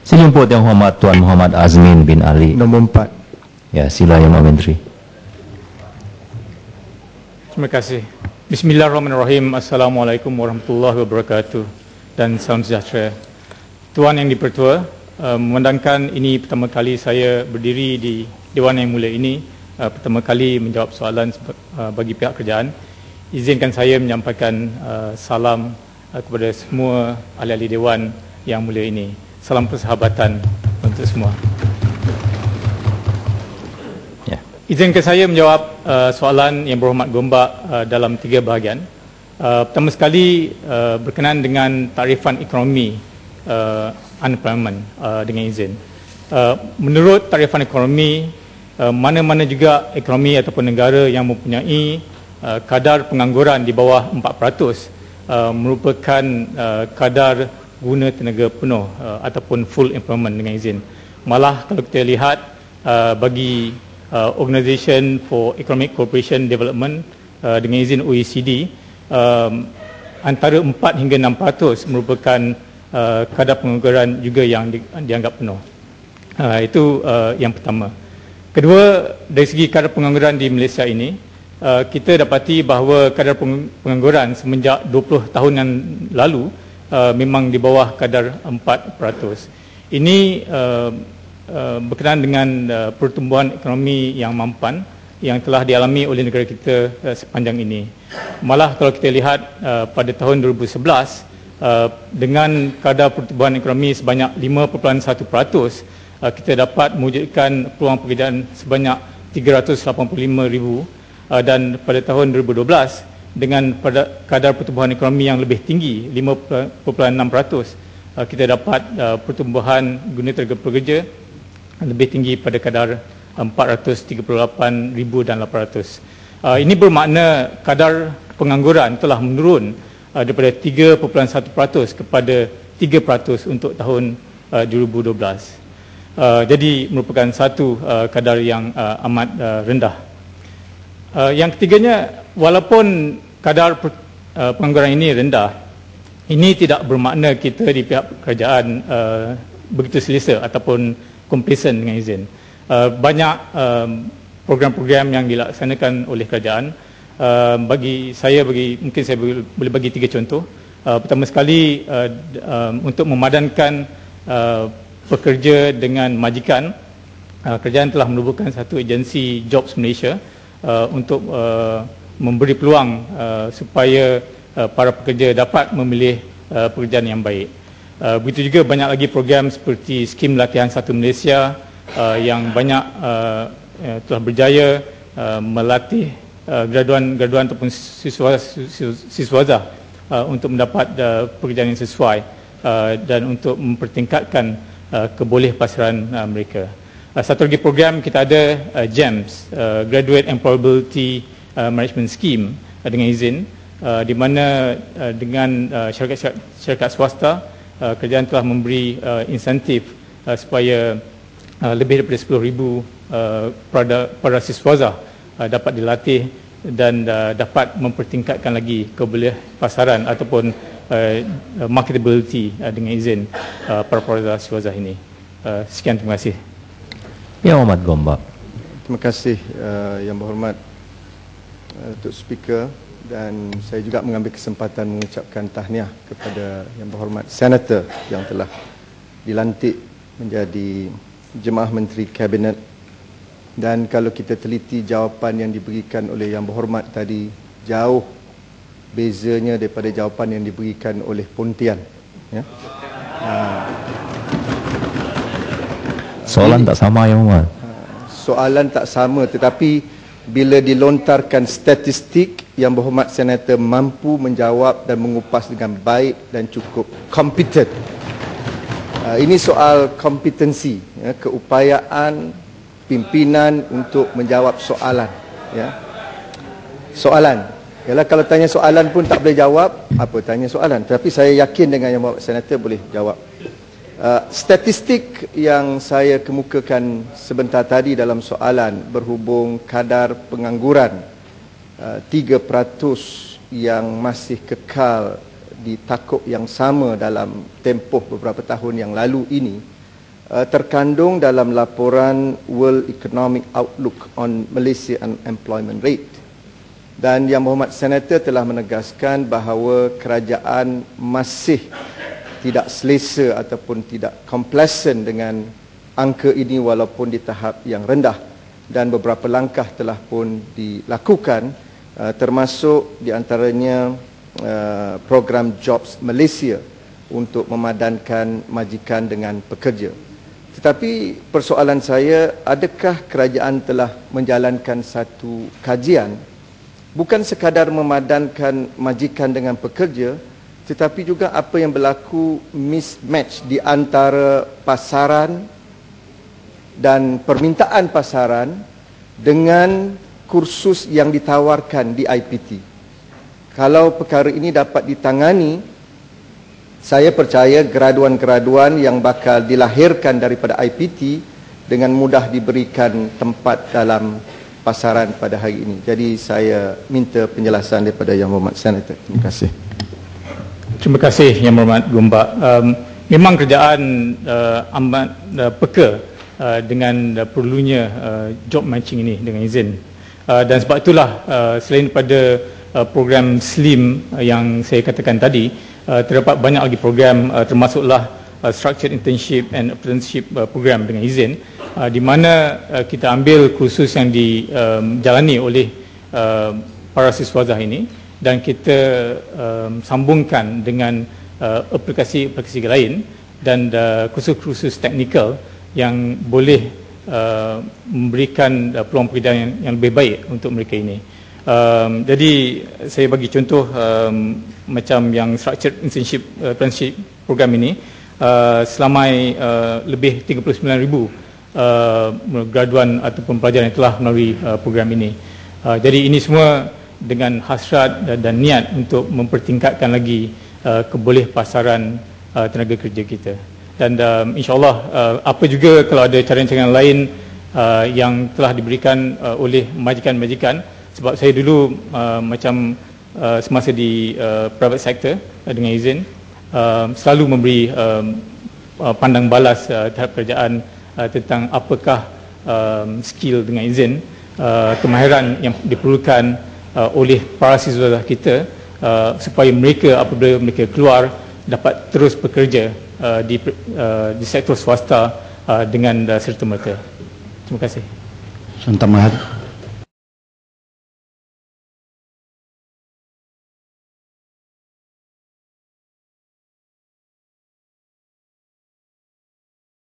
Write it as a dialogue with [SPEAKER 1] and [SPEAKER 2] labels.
[SPEAKER 1] Saya jemput Yang Hormat Tuan Muhammad Azmin bin Ali.
[SPEAKER 2] Nombor 4.
[SPEAKER 1] Ya, sila Yang Mohd Menteri.
[SPEAKER 3] Terima kasih. Bismillahirrahmanirrahim. Assalamualaikum warahmatullahi wabarakatuh. Dan salam sejahtera. Tuan Yang Dipertua, memandangkan ini pertama kali saya berdiri di Dewan Yang Mulia ini, pertama kali menjawab soalan bagi pihak kerajaan, izinkan saya menyampaikan salam kepada semua ahli-ahli Dewan Yang Mulia ini. Salam persahabatan untuk semua.
[SPEAKER 1] Ya.
[SPEAKER 3] Izinkan saya menjawab soalan Yang Berhormat Gombak dalam 3 bahagian. Pertama sekali berkenaan dengan tarifan ekonomi unemployment dengan izin. Menurut tarifan ekonomi, mana-mana juga ekonomi ataupun negara yang mempunyai kadar pengangguran di bawah 4% merupakan kadar guna tenaga penuh ataupun full employment dengan izin. Malah kalau kita lihat bagi Organisation for Economic Cooperation Development dengan izin OECD, antara 4 hingga 6% merupakan kadar pengangguran juga yang dianggap penuh. Itu yang pertama. Kedua, dari segi kadar pengangguran di Malaysia ini, kita dapati bahawa kadar pengangguran semenjak 20 tahun yang lalu memang di bawah kadar 4%. Ini berkenaan dengan pertumbuhan ekonomi yang mampan yang telah dialami oleh negara kita sepanjang ini. Malah kalau kita lihat pada tahun 2011, dengan kadar pertumbuhan ekonomi sebanyak 5.1%, kita dapat mewujudkan peluang pekerjaan sebanyak 385,000, dan pada tahun 2012 dengan kadar pertumbuhan ekonomi yang lebih tinggi 5.6%, kita dapat pertumbuhan guna tenaga pekerja lebih tinggi pada kadar 438,800. Ini bermakna kadar pengangguran telah menurun daripada 3.1% kepada 3% untuk tahun 2012. Jadi merupakan satu kadar yang amat rendah. Yang ketiganya, walaupun kadar pengangguran ini rendah, ini tidak bermakna kita di pihak kerajaan begitu selesa ataupun complacent dengan izin. Banyak program-program yang dilaksanakan oleh kerajaan. Mungkin saya boleh bagi 3 contoh. Pertama sekali, untuk memadankan pekerja dengan majikan, kerajaan telah menubuhkan satu agensi Jobs Malaysia untuk memberi peluang supaya para pekerja dapat memilih pekerjaan yang baik. Begitu juga banyak lagi program seperti skim latihan satu Malaysia yang banyak telah berjaya melatih graduan ataupun siswaza untuk mendapat pekerjaan yang sesuai dan untuk mempertingkatkan kebolehpasaran mereka. Satu lagi program kita ada GEMS, Graduate Employability Management Scheme dengan izin, di mana dengan syarikat swasta, kerajaan telah memberi insentif supaya lebih daripada 10,000 para siswaza dapat dilatih dan dapat mempertingkatkan lagi kebolehpasaran ataupun marketability dengan izin para siswaza ini. Sekian, terima kasih.
[SPEAKER 1] Yang Hormat Gombak.
[SPEAKER 2] Terima kasih Yang Berhormat Datuk Speaker, dan saya juga mengambil kesempatan mengucapkan tahniah kepada Yang Berhormat Senator yang telah dilantik menjadi Jemaah Menteri Kabinet. Dan kalau kita teliti jawapan yang diberikan oleh Yang Berhormat tadi, jauh bezanya daripada jawapan yang diberikan oleh Pontian, ya.
[SPEAKER 1] Soalan tak sama Yang Hormat.
[SPEAKER 2] Soalan tak sama, tetapi bila dilontarkan statistik, Yang Berhormat Senator mampu menjawab dan mengupas dengan baik dan cukup kompeten. Ini soal kompetensi, ya, keupayaan pimpinan untuk menjawab soalan, ya. Soalan, ialah kalau tanya soalan pun tak boleh jawab, apa tanya soalan. Tapi saya yakin dengan Yang Berhormat Senator boleh jawab. Statistik yang saya kemukakan sebentar tadi dalam soalan berhubung kadar pengangguran 3% yang masih kekal di takuk yang sama dalam tempoh beberapa tahun yang lalu ini, terkandung dalam laporan World Economic Outlook on Malaysia Unemployment Rate. Dan Yang Berhormat Senator telah menegaskan bahawa kerajaan masih tidak selesa ataupun tidak complacent dengan angka ini walaupun di tahap yang rendah, dan beberapa langkah telah pun dilakukan, termasuk di antaranya program Jobs Malaysia untuk memadankan majikan dengan pekerja. Tetapi persoalan saya, adakah kerajaan telah menjalankan satu kajian bukan sekadar memadankan majikan dengan pekerja, tetapi juga apa yang berlaku mismatch di antara pasaran dan permintaan pasaran dengan kursus yang ditawarkan di IPT. Kalau perkara ini dapat ditangani, saya percaya graduan-graduan yang bakal dilahirkan daripada IPT dengan mudah diberikan tempat dalam pasaran pada hari ini. Jadi saya minta penjelasan daripada Yang Berhormat Senator. Terima kasih.
[SPEAKER 3] Terima kasih Yang Berhormat Gombak. Memang kerajaan amat peka dengan perlunya job matching ini dengan izin. Dan sebab itulah selain daripada program SLIM yang saya katakan tadi, terdapat banyak lagi program, termasuklah Structured Internship and Apprenticeship program dengan izin, di mana kita ambil kursus yang dijalani oleh para siswazah ini dan kita sambungkan dengan aplikasi-aplikasi lain dan kursus-kursus teknikal yang boleh memberikan peluang pekerjaan yang lebih baik untuk mereka ini. Jadi saya bagi contoh macam yang Structured Internship Apprenticeship program ini, selama lebih 39,000 graduan ataupun pelajar yang telah melalui program ini. Jadi ini semua dengan hasrat dan niat untuk mempertingkatkan lagi keboleh pasaran tenaga kerja kita. Dan insyaAllah apa juga kalau ada cara-cara lain yang telah diberikan oleh majikan-majikan, sebab saya dulu macam semasa di private sector dengan izin, selalu memberi pandang balas terhadap kerajaan tentang apakah skill dengan izin, kemahiran yang diperlukan oleh para siswa kita supaya mereka apabila mereka keluar dapat terus bekerja di sektor swasta dengan serta-merta. Terima kasih.
[SPEAKER 4] Sohn Tambahan.